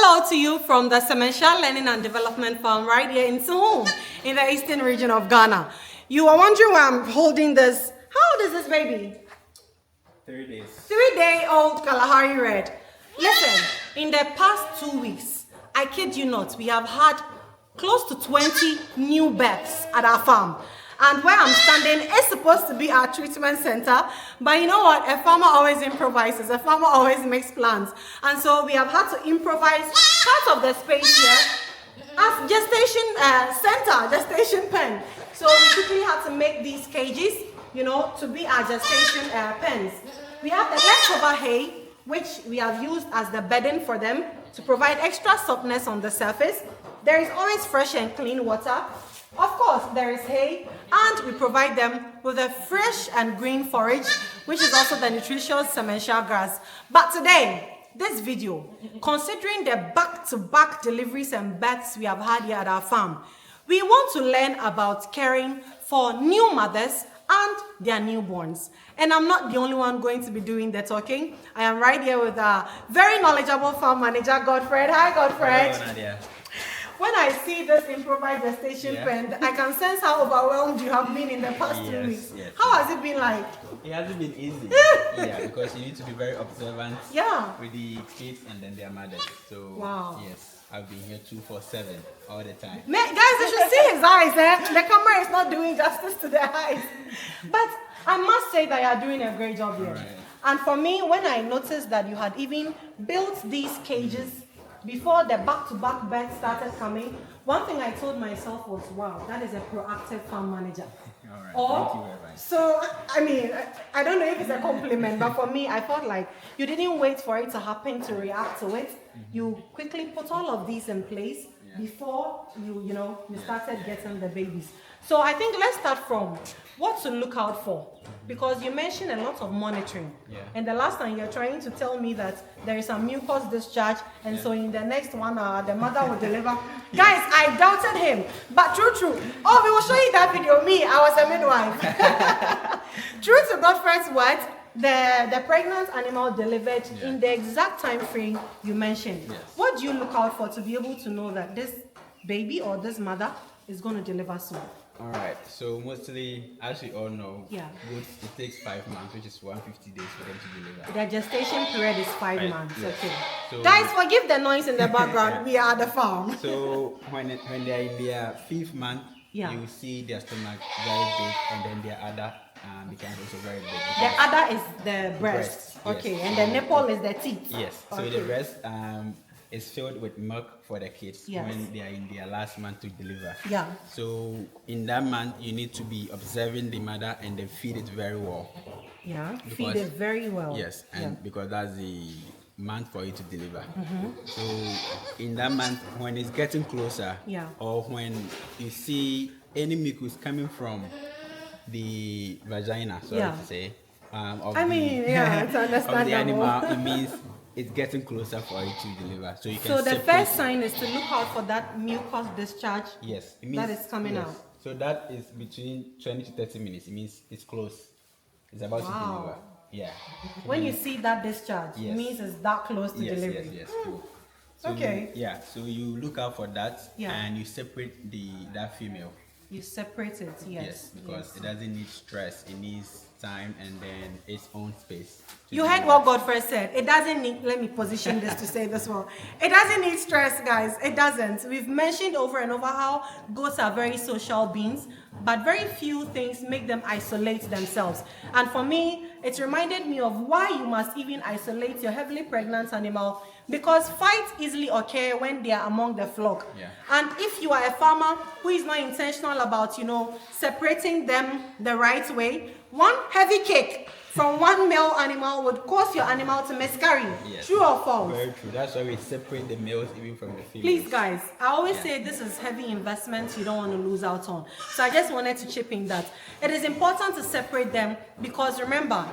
Hello to you from the Semanhyia Learning and Development Farm right here in Sahum, in the eastern region of Ghana. You are wondering why I'm holding this. How old is this baby? 3 days. 3-day-old Kalahari Red. Listen, in the past 2 weeks, I kid you not, we have had close to 20 new births at our farm. And where I'm standing is supposed to be our treatment center. But you know what? A farmer always improvises. A farmer always makes plans. And so we have had to improvise part of the space here as gestation center, gestation pen. So we quickly had to make these cages, to be our gestation pens. We have the leftover hay, which we have used as the bedding for them to provide extra softness on the surface. There is always fresh and clean water. Of course, there is hay, and we provide them with a fresh and green forage, which is also the nutritious Semanhyia grass. But today, this video, considering the back-to-back deliveries and births we have had here at our farm, we want to learn about caring for new mothers and their newborns. And I'm not the only one going to be doing the talking. I am right here with our very knowledgeable Farm Manager Godfred. Hi, Godfred. Hello, Nadia. When I see this improvised gestation pen, I can sense how overwhelmed you have been in the past 2 weeks. Yes. How has it been like? It hasn't been easy. Because you need to be very observant with the kids and then their mothers. So, yes, I've been here 247 all the time. Guys, you should see his eyes. The camera is not doing justice to the eyes. But I must say that you are doing a great job here. Right. And for me, when I noticed that you had even built these cages before the back-to-back birds started coming, one thing I told myself was, wow, that is a proactive farm manager. All right. Or, thank you very much. So, I don't know if it's a compliment, but for me, I felt like you didn't wait for it to happen to react to it. You quickly put all of these in place before you started getting the babies. So I think let's start from what to look out for, because you mentioned a lot of monitoring. And the last time you're trying to tell me that there is a mucus discharge, and so in the next 1 hour the mother will deliver. Guys, I doubted him, but true. Oh, we will show you that video. Me, I was a midwife. True to Godfred's words, the pregnant animal delivered in the exact time frame you mentioned. What do you look out for to be able to know that this baby or this mother is going to deliver soon? All right. So mostly, as we all know, goods, it takes 5 months, which is 150 days for them to deliver. The gestation period is 5 months. Yes. Okay. So guys, forgive the noise in the background. We are at the farm. So when they are in their 5th month, you see their stomach very big, and then their udder becomes also very big. The udder is the breast. Okay, and the nipple is the teeth. Yes. So the breast is filled with milk for the kids when they are in their last month to deliver. So in that month, you need to be observing the mother and then feed it very well. Feed it very well. Yes, and because that's the month for it to deliver. So in that month, when it's getting closer, or when you see any mucus coming from the vagina, sorry to say, of the animal, it means it's getting closer for it to deliver. So you can. So the first sign is to look out for that mucus discharge. Yes, it means that is coming out. So that is between 20 to 30 minutes. It means it's close. It's about to deliver. When you see that discharge, it means it's that close to delivery. Yes. So so you look out for that, and you separate that female. You separate it, Yes, because it doesn't need stress. It needs time and then its own space. You heard what Godfred said. It doesn't need, let me position this to say this well. It doesn't need stress, guys. It doesn't. We've mentioned over and over how goats are very social beings, but very few things make them isolate themselves. And for me, it reminded me of why you must even isolate your heavily pregnant animal, because fights easily occur when they are among the flock. And if you are a farmer who is not intentional about, separating them the right way, one heavy kick from one male animal would cause your animal to miscarry. True or false? Very true. That's why we separate the males even from the females. Please, guys, I always say this is heavy investment you don't want to lose out on. So I just wanted to chip in that. It is important to separate them because remember,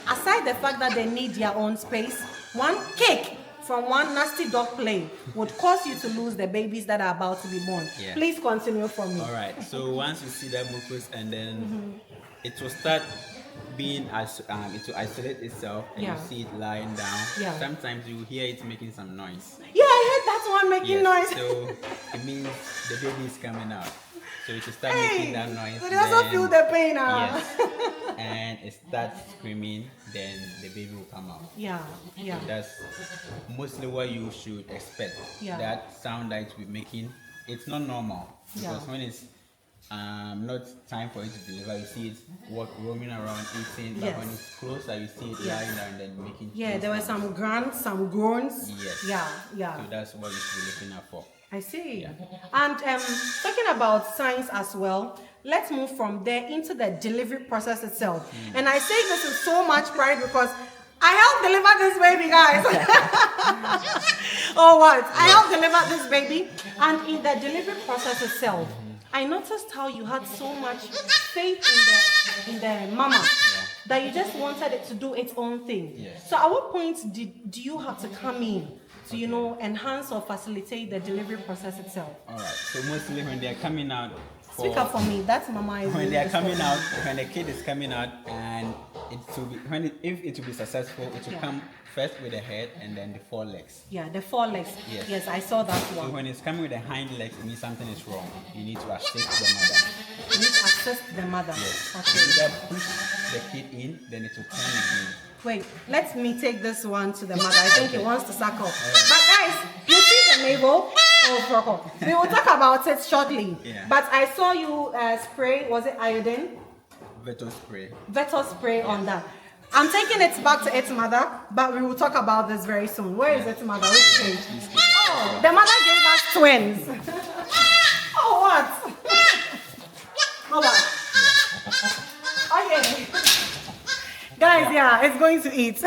aside the fact that they need their own space, one kick from one nasty dog play would cause you to lose the babies that are about to be born. Please continue for me. All right. So once you see that mucus, and then it will start being as it will isolate itself, and you see it lying down. Sometimes you hear it making some noise. Yeah, I heard that one making noise. So it means the baby is coming out. So you should start making that noise. So they also feel the pain now. Yes. And it starts screaming, then the baby will come out. Yeah. So that's mostly what you should expect. That sound that it will be making, it's not normal. Because when it's not time for it to deliver, you see it roaming around eating, but when it's closer, you see it lying down and then making. Yeah, there were some grunts, some groans. Yes. Yeah. So that's what you should be looking out for. I see. And talking about signs as well, let's move from there into the delivery process itself. And I say this with so much pride because I helped deliver this baby, guys. Oh, what? I helped deliver this baby. And in the delivery process itself, I noticed how you had so much faith in the mama that you just wanted it to do its own thing. So at what point do you have to come in to, enhance or facilitate the delivery process itself? All right. So mostly when they're coming out, speak up for me. That's mama. When they are coming out, when the kid is coming out, and it will be if it will be successful, it will come first with the head and then the forelegs. Yeah, the forelegs. Yes, I saw that one. So when it's coming with the hind legs, it means something is wrong. You need to assist the mother. You need to assist the mother. Yes. Okay. If you just push the kid in, then it will turn again. Wait, let me take this one to the mother. I think it wants to suckle. But guys, you see the navel? Oh, we will talk about it shortly. But I saw you spray, was it iodine? Veto spray. Veto spray on that. I'm taking it back to its mother, but we will talk about this very soon. Where is its mother? Which stage? Oh, the mother gave us twins. Oh, what? Hold on. Okay. Guys, it's going to eat.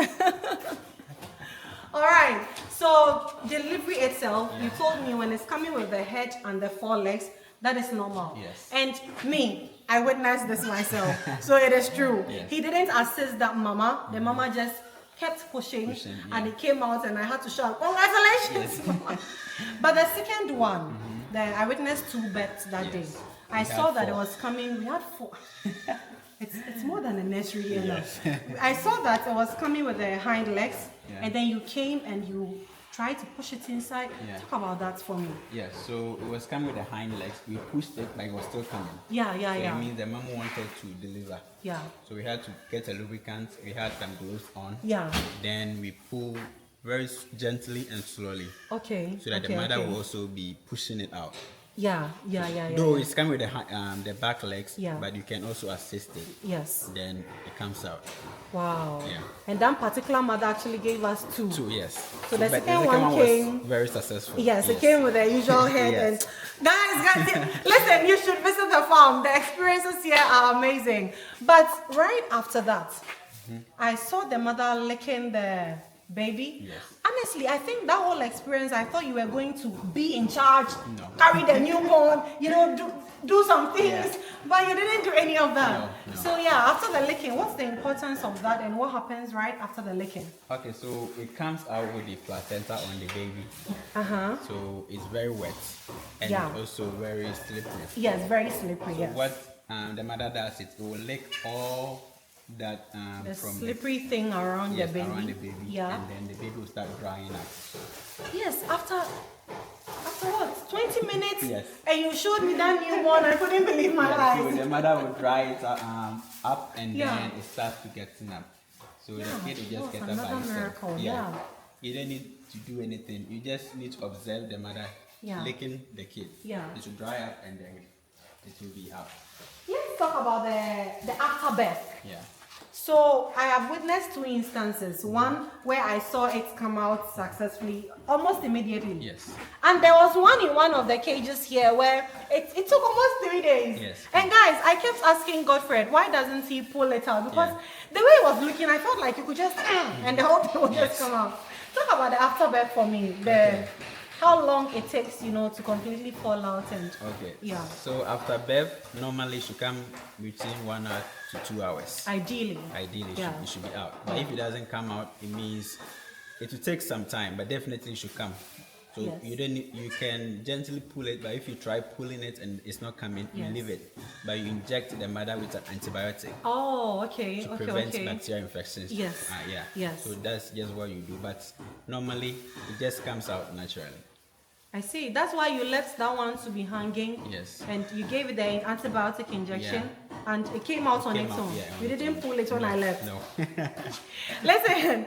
All right. So delivery itself, you told me when it's coming with the head and the forelegs, that is normal. Yes. And me, I witnessed this myself. So it is true. Yes. He didn't assist that mama. The mama just kept pushing and it came out and I had to shout, congratulations, mama. But the second one, I witnessed 2 births that day. I saw that 4. It was coming. We had 4. It's more than a nursery, Yes. I saw that it was coming with the hind legs, and then you came and you tried to push it inside. Talk about that for me. Yeah, so it was coming with the hind legs. We pushed it, but it was still coming. Yeah. It means the mom wanted to deliver. Yeah. So we had to get a lubricant. We had some gloves on. Yeah. Then we pull very gently and slowly. Okay. So that the mother will also be pushing it out. Yeah. Though it's coming with the back legs, but you can also assist it. Yes. Then it comes out. Wow. Yeah. And that particular mother actually gave us 2. 2, yes. So the second one came was very successful. Yes, it came with the usual head. And guys, listen, you should visit the farm. The experiences here are amazing. But right after that, I saw the mother licking the baby. Yes. Honestly, I think that whole experience, I thought you were going to be in charge, No. carry the newborn, do some things, but you didn't do any of that. No. So after the licking, what's the importance of that and what happens right after the licking? Okay, so it comes out with the placenta on the baby. So it's very wet and also very slippery. Yes, very slippery. So what the mother does, it will lick all that the from slippery thing around the baby. Around the baby, and then the baby will start drying up. Yes, after what? 20 minutes? Yes. And you showed me that newborn, I couldn't believe my eyes. So the mother will dry it up and then it starts to get up. So the kid will just get up by himself. Miracle. You don't need to do anything. You just need to observe the mother licking the kid. Yeah. It will dry up and then it will be out. Let's talk about the afterbirth. Yeah. So I have witnessed 2 instances. One where I saw it come out successfully almost immediately. Yes. And there was one in one of the cages here where it took almost 3 days. Yes. And guys, I kept asking Godfred, why doesn't he pull it out? Because the way it was looking, I felt like you could just and the whole thing would just come out. Talk about the afterbirth for me. How long it takes, to completely fall out and So after birth, normally it should come between 1 hour to 2 hours. Ideally it should be out. But if it doesn't come out, it means it will take some time, but definitely it should come. So Yes. you can gently pull it, but if you try pulling it and it's not coming, you Yes. leave it. But you inject the mother with an antibiotic Oh, okay. to Okay. prevent Okay. bacterial infections. Yes. Yeah. Yes. So that's just what you do. But normally it just comes out naturally. I see. That's why you let that one to be hanging. Yes. And you gave it the antibiotic injection, and it came out on its own. Yeah, You didn't pull it when I left. No. Listen,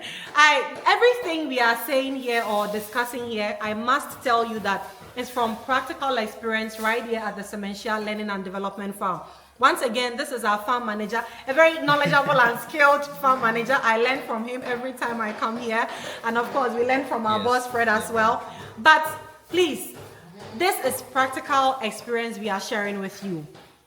everything we are saying here or discussing here, I must tell you that it's from practical experience right here at the Semanhyia Learning and Development Farm. Once again, this is our farm manager, a very knowledgeable and skilled farm manager. I learn from him every time I come here. And of course, we learn from our boss, Fred, as well. But please, this is practical experience we are sharing with you.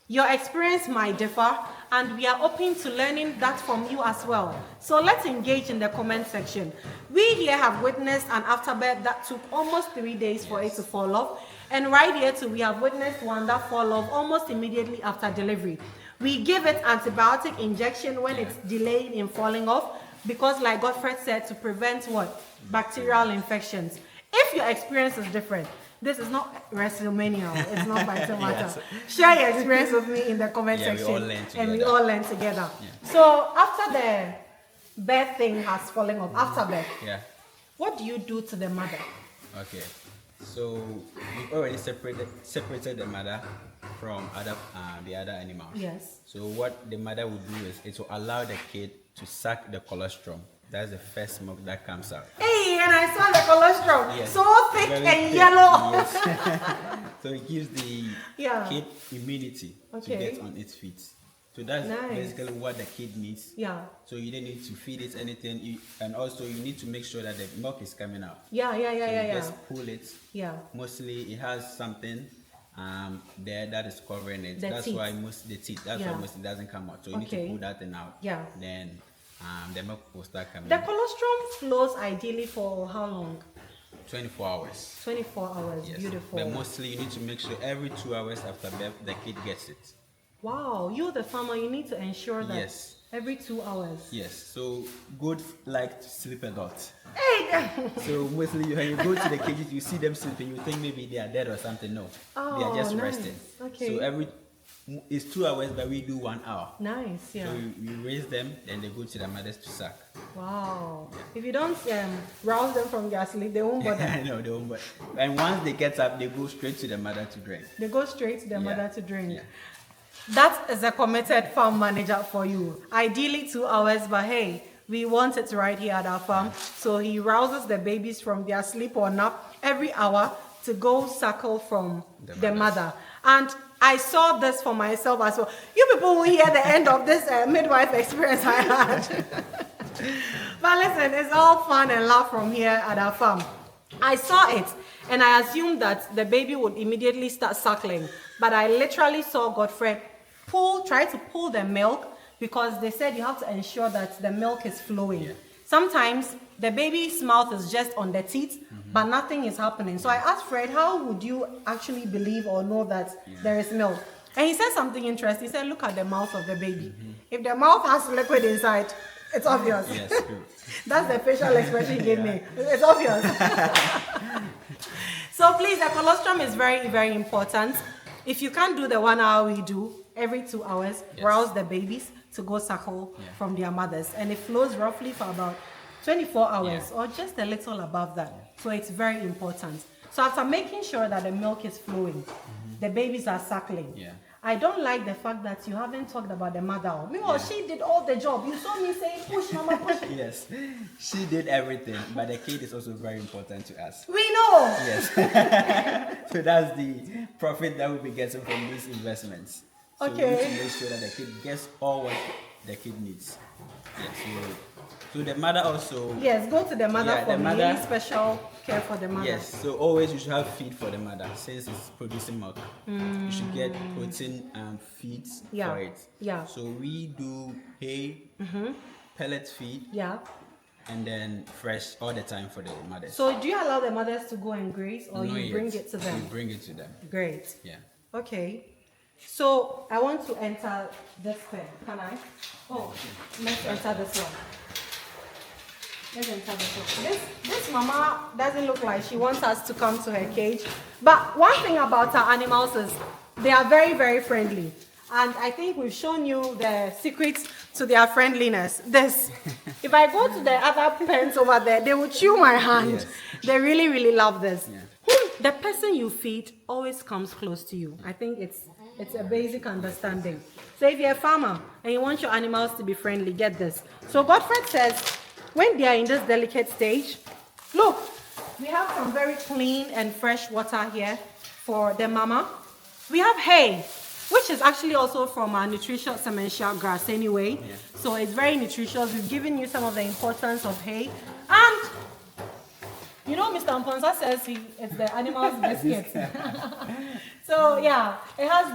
Your experience might differ, and we are open to learning that from you as well. So let's engage in the comment section. We here have witnessed an afterbirth that took almost 3 days for it to fall off. And right here too, we have witnessed one that fall off almost immediately after delivery. We give it antibiotic injection when it's delayed in falling off, because like Godfred said, to prevent what? Bacterial infections. If your experience is different, this is not WrestleMania. It's not by Tomato. Share your experience with me in the comment section, and we all learn together. So after the birth thing has fallen off, after birth, what do you do to the mother? Okay, so we've already separated the mother from the other animals. Yes. So what the mother will do is it will allow the kid to suck the colostrum. That's the first milk that comes out. Hey, and I saw the colostrum. Yes. So thick Very and thick. yellow. Yes. So it gives the kid immunity to get on its feet. So that's basically what the kid needs. Yeah. So you don't need to feed it anything, and also you need to make sure that the milk is coming out. Yeah. Just pull it. Yeah. Mostly it has something there that is covering it. That's teeth. why the teeth. That's why most it doesn't come out. So you need to pull that thing out. Yeah. Then the milk will start coming. The colostrum flows ideally for how long? 24 hours. 24 hours. Yes. Beautiful. But mostly you need to make sure every 2 hours after birth the kid gets it. Wow, you the farmer, you need to ensure that every 2 hours. Yes. So goats like to sleep a lot. Hey. So mostly when you go to the cages, you see them sleeping, you think maybe they are dead or something. No, they are just resting. Okay. So it's 2 hours, but we do 1 hour. Nice, yeah. So we raise them, then they go to the mothers to suck. Wow. If you don't rouse them from their sleep, they won't bother. No, they won't bother. And once they get up, they go straight to the mother to drink. They go straight to the mother to drink. Yeah. That is a committed farm manager for you. Ideally 2 hours, but hey, we want it right here at our farm. So he rouses the babies from their sleep or nap every hour to go suckle from the mother. And I saw this for myself as well. You people will hear the end of this midwife experience I had. But listen, it's all fun and laugh from here at our farm. I saw it and I assumed that the baby would immediately start suckling. But I literally saw Godfred try to pull the milk, because they said you have to ensure that the milk is flowing. Yeah. Sometimes the baby's mouth is just on the teeth, but nothing is happening. So I asked Fred, how would you actually believe or know that there is milk? And he said something interesting. He said, look at the mouth of the baby. If the mouth has liquid inside, it's obvious. Yes, true. That's the facial expression he gave me. It's obvious. So please, the colostrum is very, very important. If you can't do the 1 hour we do, every 2 hours, rouse the babies to go suckle from their mothers. And it flows roughly for about 24 hours or just a little above that. So it's very important. So after making sure that the milk is flowing, the babies are suckling. I don't like the fact that you haven't talked about the mother. She did all the job. You saw me saying, push, mama, push. Yes, she did everything, but the kid is also very important to us. We know. Yes. So that's the profit that we'll be getting from these investments. So we need to make sure that the kid gets all what the kid needs. Yes. So the mother also. Yes, go to the mother for really special care for the mother. Yes, so always you should have feed for the mother since it's producing milk. You should get protein feeds for it. Yeah. So we do hay, pellet feed, and then fresh all the time for the mothers. So do you allow the mothers to go and graze, or you bring it to them? We bring it to them. Great. Yeah. Okay. So I want to enter this pen. Can I? Oh, let's enter this one. This mama doesn't look like she wants us to come to her cage. But one thing about our animals is they are very, very friendly. And I think we've shown you the secrets to their friendliness. If I go to the other pens over there, they will chew my hand. Yes. They really, really love this. Yeah. The person you feed always comes close to you. I think it's a basic understanding. So if you're a farmer and you want your animals to be friendly, get this. So Godfred says, when they are in this delicate stage, look, we have some very clean and fresh water here for the mama. We have hay, which is actually also from our nutritious Semanhyia grass anyway. Yeah. So it's very nutritious. We've given you some of the importance of hay. And you know, Mr. Amponsa says it's the animal's biscuit. So yeah, it has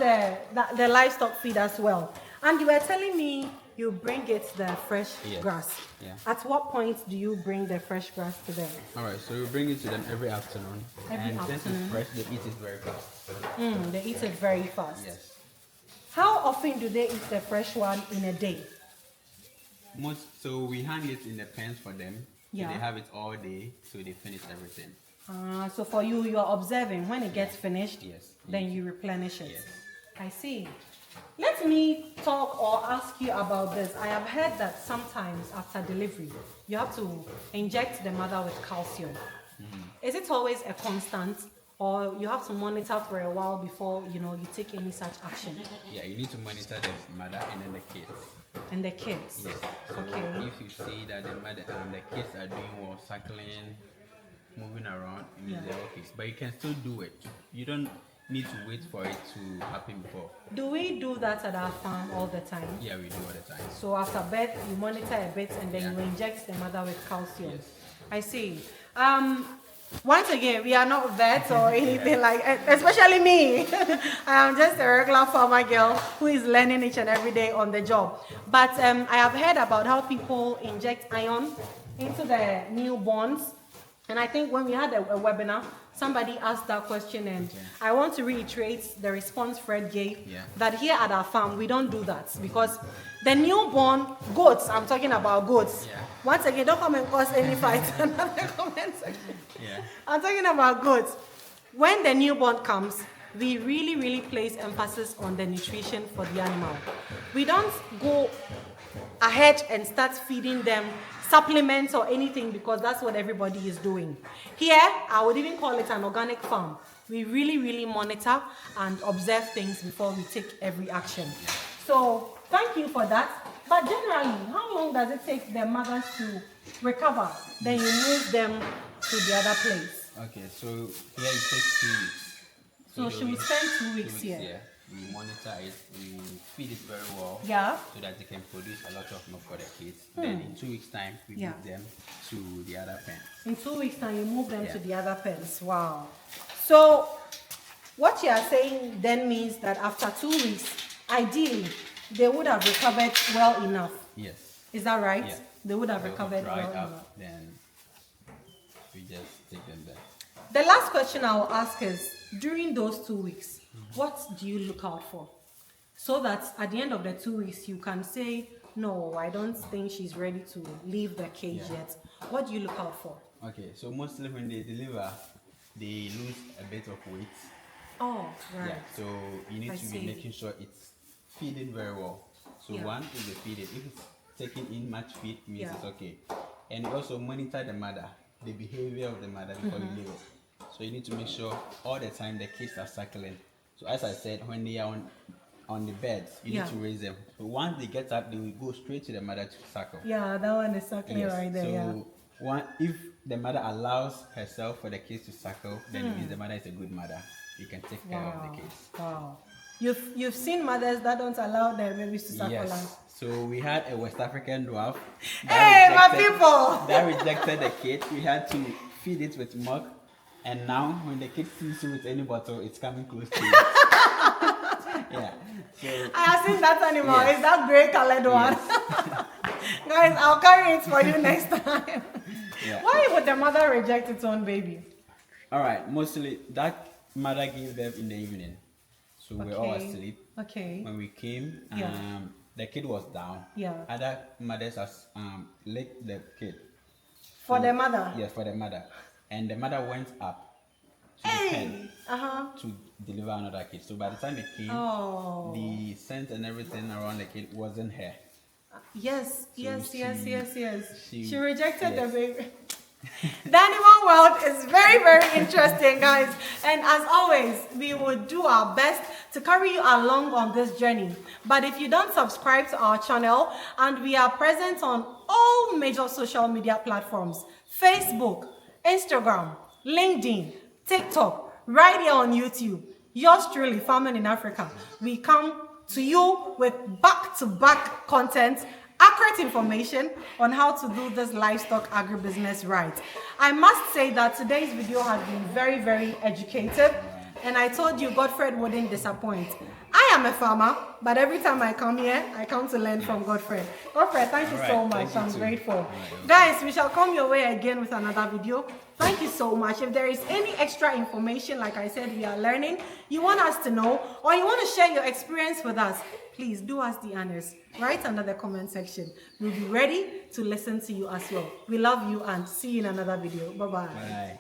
the livestock feed as well. And you were telling me you bring it the fresh grass. Yeah. At what point do you bring the fresh grass to them? All right, so we bring it to them every afternoon. Since it's fresh, they eat it very fast. They eat it very fast. Yes. How often do they eat the fresh one in a day? So we hang it in the pens for them. Yeah. So they have it all day, so they finish everything. So for you, you are observing. When it gets finished, then you replenish it. Yes. I see. Let me talk or ask you about this. I have heard that sometimes after delivery, you have to inject the mother with calcium. Is it always a constant, or you have to monitor for a while before you take any such action? Yeah, you need to monitor the mother and then the kids. And the kids? Yes. So if you see that the mother and the kids are doing well, suckling, moving around, it means they're okay. But you can still do it. You don't need to wait for it to happen before. Do we do that at our farm all the time? Yeah, we do all the time. So after birth, you monitor a bit and then you inject the mother with calcium. Yes. I see. Once again, we are not vets or anything like, especially me. I am just a regular farmer girl who is learning each and every day on the job. But I have heard about how people inject iron into the newborns. And I think when we had a webinar, somebody asked that question, and I want to reiterate the response Fred gave, that here at our farm, we don't do that, because the newborn goats, I'm talking about goats. Once again, don't come and cause any fights. Another comment section. I'm talking about goats. When the newborn comes, we really, really place emphasis on the nutrition for the animal. We don't go ahead and start feeding them supplements or anything, because that's what everybody is doing. Here, I would even call it an organic farm. We really, really monitor and observe things before we take every action. So, thank you for that. But generally, how long does it take the mothers to recover? Then you move them to the other place. Okay, so here it takes 2 weeks. So should we spend 2 weeks here? Yeah. We monitor it, we feed it very well, so that they can produce a lot of milk for the kids. Then in 2 weeks' time, we move them to the other pen. In 2 weeks' time, you move them to the other pens. Wow. So what you are saying then means that after 2 weeks, ideally, they would have recovered well enough. Yes. Is that right? Yeah. They would have recovered well enough. Then we just take them there. The last question I will ask is, during those 2 weeks, what do you look out for? So that at the end of the 2 weeks, you can say, no, I don't think she's ready to leave the cage yet. What do you look out for? Okay, so mostly when they deliver, they lose a bit of weight. Oh, right. Yeah, so you need to be making sure it's feeding very well. So one is the feeding. If it's taking in much feed, means it's okay. And also monitor the mother, the behavior of the mother before you leave it. So you need to make sure all the time the kids are suckling. So as I said, when they are on the beds, you need to raise them. So once they get up, they will go straight to the mother to suckle. Yeah, that one is suckling right there. So if the mother allows herself for the kids to suckle, then it means the mother is a good mother. You can take care of the kids. Wow. You've seen mothers that don't allow their babies to suckle. Yes. So we had a West African dwarf. Hey, my people! That rejected the kid. We had to feed it with milk. And now, when the kid sees you with any bottle, it's coming close to you. Yeah. So, I have seen that animal. It's that grey colored one. Guys, I'll carry it for you next time. Why would the mother reject its own baby? All right. Mostly, that mother gave birth in the evening. So we're all asleep. Okay. When we came, the kid was down. Yeah. Other mothers has licked the kid. For the mother? Yes, for the mother. And the mother went up to the pen to deliver another kid. So by the time it came, the scent and everything around the kid wasn't her. Yes. She She rejected the baby. The animal world is very, very interesting, guys. And as always, we will do our best to carry you along on this journey. But if you don't subscribe to our channel, and we are present on all major social media platforms, Facebook, Instagram, LinkedIn, TikTok, right here on YouTube. Yours truly, Farming in Africa. We come to you with back-to-back content, accurate information on how to do this livestock agribusiness right. I must say that today's video has been very, very educative, and I told you Godfred wouldn't disappoint. I am a farmer, but every time I come here, I come to learn from Godfred. Godfred, thank you so much. I'm grateful. Guys, we shall come your way again with another video. Thank you so much. If there is any extra information, like I said, we are learning, you want us to know, or you want to share your experience with us, please do us the honors. Write under the comment section. We'll be ready to listen to you as well. We love you and see you in another video. Bye-bye. Bye.